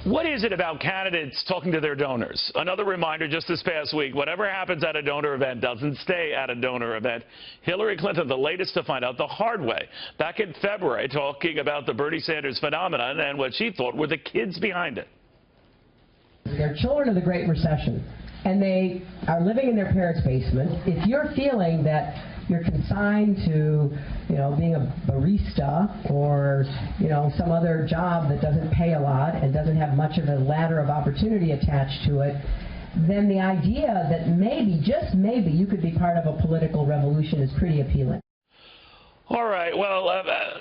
What is it about candidates talking to their donors? Another reminder just this past week, whatever happens at a donor event doesn't stay at a donor event. Hillary Clinton, the latest to find out the hard way, back in February, talking about the Bernie Sanders phenomenon and what she thought were the kids behind it. They're children of the Great Recession, and they are living in their parents' basement. If you're feeling that you're consigned to, being a barista or, some other job that doesn't pay a lot and doesn't have much of a ladder of opportunity attached to it, then the idea that maybe, just maybe, you could be part of a political revolution is pretty appealing. All right, well,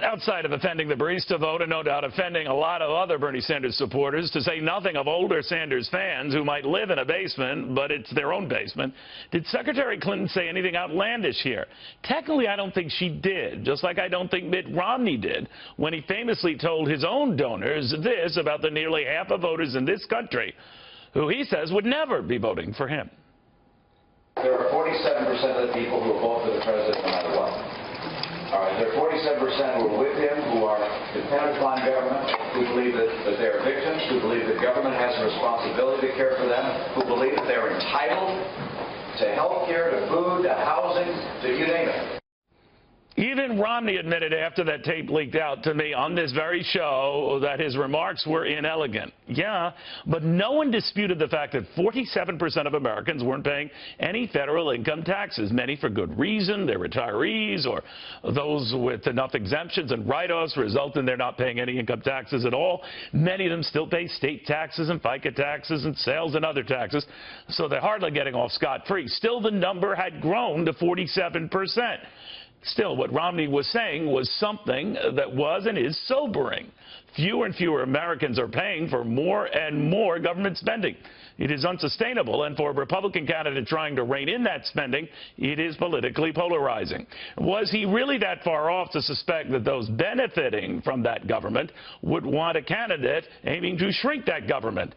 outside of offending the barista vote and no doubt offending a lot of other Bernie Sanders supporters, to say nothing of older Sanders fans who might live in a basement, but it's their own basement, did Secretary Clinton say anything outlandish here? Technically, I don't think she did, just like I don't think Mitt Romney did when he famously told his own donors this about the nearly half of voters in this country who he says would never be voting for him. There are 47% of the people who will vote for the president no matter what. All right, there are 47% who are with him, who are dependent upon government, who believe that they are victims, who believe that government has a responsibility to care for them, who believe that they're entitled to health care, to food, to housing, to you name it. Even Romney admitted after that tape leaked out to me on this very show that his remarks were inelegant. Yeah, but no one disputed the fact that 47% of Americans weren't paying any federal income taxes, many for good reason. They're retirees or those with enough exemptions and write-offs result in their not paying any income taxes at all. Many of them still pay state taxes and FICA taxes and sales and other taxes, so they're hardly getting off scot-free. Still, the number had grown to 47%. Still, what Romney was saying was something that was and is sobering. Fewer and fewer Americans are paying for more and more government spending. It is unsustainable, and for a Republican candidate trying to rein in that spending, it is politically polarizing. Was he really that far off to suspect that those benefiting from that government would want a candidate aiming to shrink that government?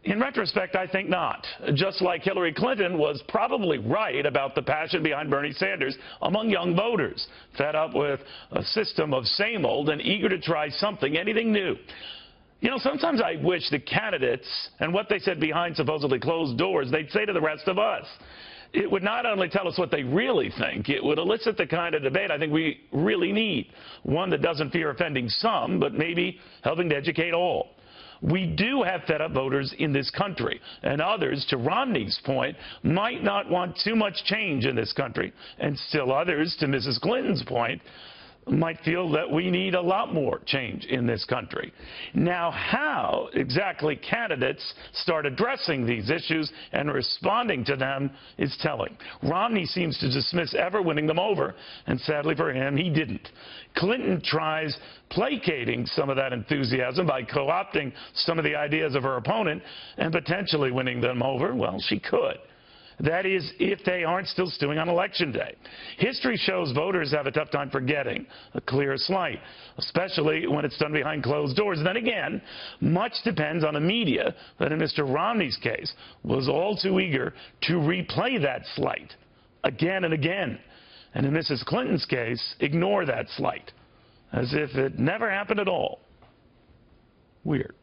In retrospect, I think not. Just like Hillary Clinton was probably right about the passion behind Bernie Sanders among young voters, fed up with a system of same old and eager to try something, anything new. Sometimes I wish the candidates and what they said behind supposedly closed doors, they'd say to the rest of us. It would not only tell us what they really think, it would elicit the kind of debate I think we really need. One that doesn't fear offending some, but maybe helping to educate all. We do have fed-up voters in this country, and others, to Romney's point, might not want too much change in this country, and still others, to Mrs. Clinton's point, might feel that we need a lot more change in this country. Now, how exactly candidates start addressing these issues and responding to them is telling. Romney seems to dismiss ever winning them over, and sadly for him, he didn't. Clinton tries placating some of that enthusiasm by co-opting some of the ideas of her opponent and potentially winning them over. Well, she could. That is, if they aren't still stewing on Election Day. History shows voters have a tough time forgetting a clear slight, especially when it's done behind closed doors. And then again, much depends on the media that, in Mr. Romney's case, was all too eager to replay that slight again and again. And in Mrs. Clinton's case, ignore that slight, as if it never happened at all. Weird.